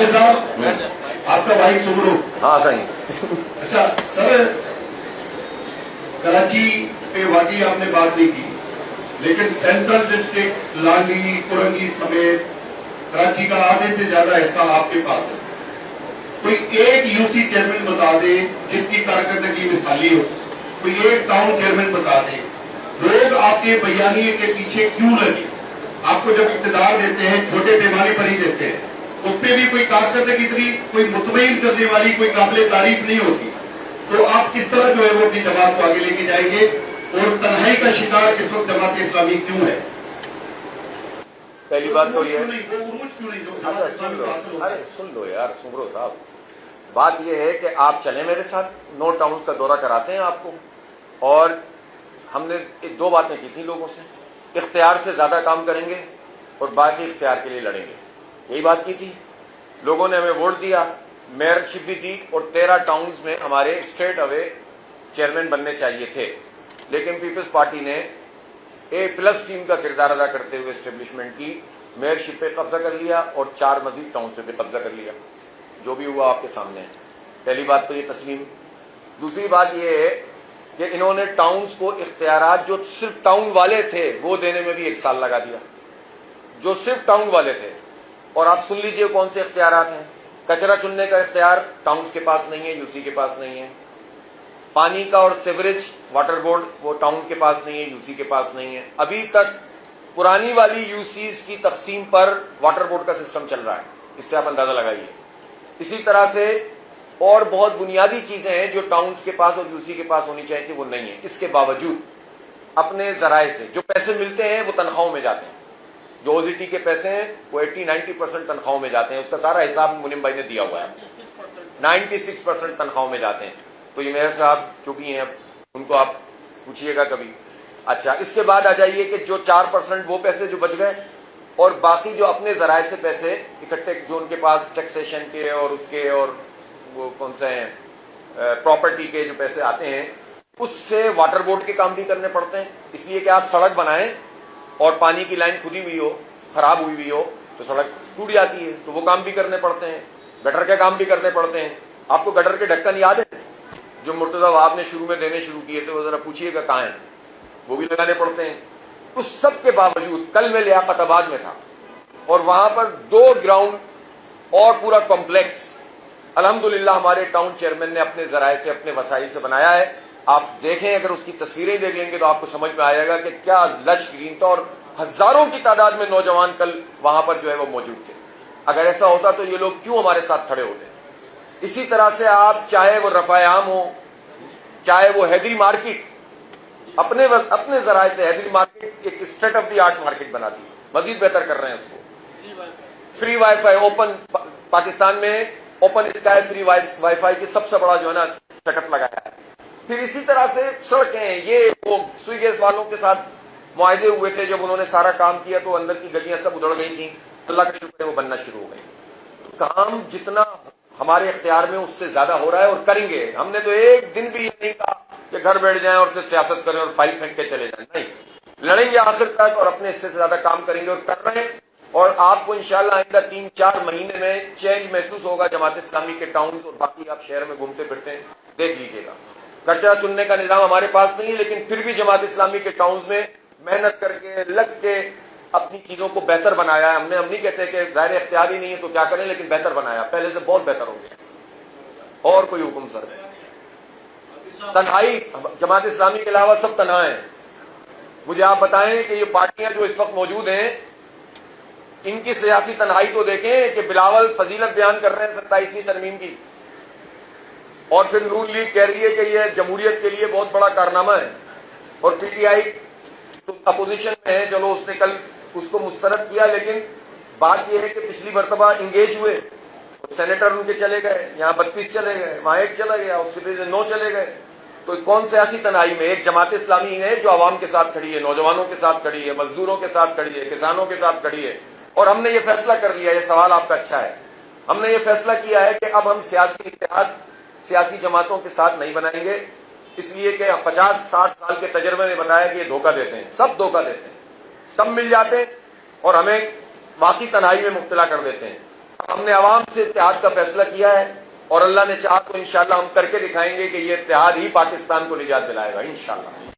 हाफिज साहब, आपका भाई सुमरू। हाँ सही। अच्छा सर, कराची पे वाकई आपने बात नहीं की, लेकिन सेंट्रल डिस्ट्रिक्ट लांडी कुरंगी समेत कराची का आधे से ज्यादा हिस्सा आपके पास है। कोई एक यूसी चेयरमैन बता दे जिसकी कारकर्दगी मिसाली हो, कोई एक टाउन चेयरमैन बता दे। लोग आपके बयानिए के पीछे क्यों लगे? आपको जब इक़्तिदार देते हैं छोटे पैमाने पर ही देते हैं, उस पर भी कोई कारकर्दगी इतनी कोई मुतमईन करने वाली कोई काबिल तारीफ नहीं होती, तो आप किस तरह जो है वो अपनी जमात को आगे लेके जाएंगे? और तन्हाई का शिकार इस वक्त जमात इस्लामी क्यों है? पहली बात तो ये अरे सुन लो यार सुमरो साहब, बात ये है कि आप चले मेरे साथ, 9 टाउन्स का दौरा कराते हैं आपको। और हमने दो बातें की थी लोगों से, इख्तियार से ज्यादा काम करेंगे और बाकी इख्तियार के लिए लड़ेंगे, यही बात की थी। लोगों ने हमें वोट दिया, मेयरशिप भी दी और 13 टाउन्स में हमारे स्ट्रेट अवे चेयरमैन बनने चाहिए थे, लेकिन पीपल्स पार्टी ने A+ टीम का किरदार अदा करते हुए एस्टेब्लिशमेंट की मेयरशिप पे कब्जा कर लिया और 4 मजीद टाउन पे कब्जा कर लिया। जो भी हुआ आपके सामने है। पहली बात तो ये तस्लीम। दूसरी बात ये है कि इन्होंने टाउन्स को इख्तियारात जो सिर्फ टाउन वाले थे वो देने में भी 1 साल लगा दिया, जो सिर्फ टाउन वाले थे। और आप सुन लीजिए कौन से इख्तियारात हैं। कचरा चुनने का इख्तियार टाउन्स के पास नहीं है, यूसी के पास नहीं है। पानी का और सीवरेज वाटर बोर्ड वो टाउन के पास नहीं है, यूसी के पास नहीं है। अभी तक पुरानी वाली यूसीज की तकसीम पर वाटर बोर्ड का सिस्टम चल रहा है, इससे आप अंदाजा लगाइए। इसी तरह से और बहुत बुनियादी चीजें हैं जो टाउन्स के पास और यूसी के पास होनी चाहिए थी, वो नहीं है। इसके बावजूद अपने जराए से जो पैसे मिलते हैं वो तनख्वाहों में जाते हैं। जो ओजीटी के पैसे हैं वो 80-90% तनख्वाहों में जाते हैं। उसका सारा हिसाब मुनीम भाई ने दिया हुआ है। 96% तनख्वाहों में जाते हैं। तो ये मेरे साहब चूंकि हैं, उनको आप पूछिएगा कभी। अच्छा, इसके बाद आ जाइए कि जो 4% वो पैसे जो बच गए और बाकी जो अपने जराए से पैसे इकट्ठे जो उनके पास टैक्सेशन के और उसके और वो कौन से हैं प्रॉपर्टी के जो पैसे आते हैं, उससे वाटर बोर्ड के काम भी करने पड़ते हैं। इसलिए कि आप सड़क बनाएं और पानी की लाइन खुदी हुई हो, खराब हुई हुई हो, तो सड़क टूट जाती है, तो वो काम भी करने पड़ते हैं। गटर के काम भी करने पड़ते हैं। आपको गटर के ढक्कन याद है जो मुर्तजा वहाब ने शुरू में देने शुरू किए थे, वो जरा पूछिएगा कहाँ हैं, वो भी लगाने पड़ते हैं। उस सब के बावजूद कल मैं लियाकताबाद में था और वहां पर 2 ग्राउंड और पूरा कॉम्प्लेक्स अल्हम्दुलिल्लाह हमारे टाउन चेयरमैन ने अपने जराए से अपने वसाइल से बनाया है। आप देखें, अगर उसकी तस्वीरें देख लेंगे तो आपको समझ में आएगा कि क्या लश ग्रीन था और हजारों की तादाद में नौजवान कल वहां पर जो है वो मौजूद थे। अगर ऐसा होता तो ये लोग क्यों हमारे साथ खड़े होते। इसी तरह से आप चाहे वो रफ़ाए आम हो, चाहे वो हैदरी मार्केट, अपने जराए से हैदरी मार्केट एक state of the art market बना दी, मजीद बेहतर कर रहे हैं उसको। फ्री वाईफाई ओपन, पाकिस्तान में ओपन स्काई फ्री वाईफाई की सबसे बड़ा जो है ना सेटअप लगाया है। फिर इसी तरह से सड़कें, ये वो सुई गैस वालों के साथ मुआहदे हुए थे, जब उन्होंने सारा काम किया तो अंदर की गलियां सब उधड़ गई थी। अल्लाह का शुक्र है वो बनना शुरू हो गई। तो काम जितना हमारे इख्तियार में उससे ज्यादा हो रहा है और करेंगे। हमने तो एक दिन भी ये नहीं कहा कि घर बैठ जाएं और सिर्फ सियासत करें और फाइल फेंक के चले जाएं, नहीं, लड़ेंगे आखिर तक और अपने हिस्से से ज्यादा काम करेंगे और कर रहे हैं। और आपको इंशाल्लाह आइंदा 3-4 महीने में चेंज महसूस होगा जमात इस्लामी के टाउन और बाकी आप शहर में घूमते फिरते हैं, देख लीजिएगा। कचरा चुनने का निजाम हमारे पास नहीं है, लेकिन फिर भी जमात इस्लामी के टाउन में मेहनत करके लग के अपनी चीजों को बेहतर बनाया है हमने। हम नहीं कहते कि ज़ाहिर इख्तियार ही नहीं है तो क्या करें, लेकिन बेहतर बनाया, पहले से बहुत बेहतर हो गया। और कोई हुक्म सर? तन्हाई, जमात इस्लामी के अलावा सब तन्हा है। मुझे आप बताएं कि ये पार्टियां जो इस वक्त मौजूद हैं, इनकी सियासी तन्हाई तो देखें कि बिलावल फजीलत बयान कर रहे हैं 27वीं तरमीम की, और फिर नून लीग कह रही है कि यह जमहूरियत के लिए बहुत बड़ा कारनामा है। और पीटीआई तो अपोजिशन में है, चलो उसने कल उसको मुस्तरद किया, लेकिन बात यह है कि पिछली मरतबा इंगेज हुए, सेनेटर उनके चले गए, यहाँ 32 चले गए, वहां 1 चला गया, उसके फिर 9 चले गए। तो कौन सियासी तन्हाई में? एक जमात इस्लामी है जो आवाम के साथ खड़ी है, नौजवानों के साथ खड़ी है, मजदूरों के साथ खड़ी है, किसानों के साथ खड़ी है। और हमने ये फैसला कर लिया, ये सवाल आपका अच्छा है, हमने ये फैसला किया है कि अब हम सियासी इत्तेहाद सियासी जमातों के साथ नहीं बनाएंगे, इसलिए कि 50-60 साल के तजर्बे ने बताया कि ये धोखा देते हैं, सब धोखा देते हैं, सब मिल जाते हैं और हमें वाकई तन्हाई में मुब्तला कर देते हैं। ہم نے عوام سے اتحاد کا فیصلہ کیا ہے اور اللہ نے چاہا تو انشاءاللہ ہم کر کے دکھائیں گے کہ یہ اتحاد ہی پاکستان کو نجات دلائے گا انشاءاللہ.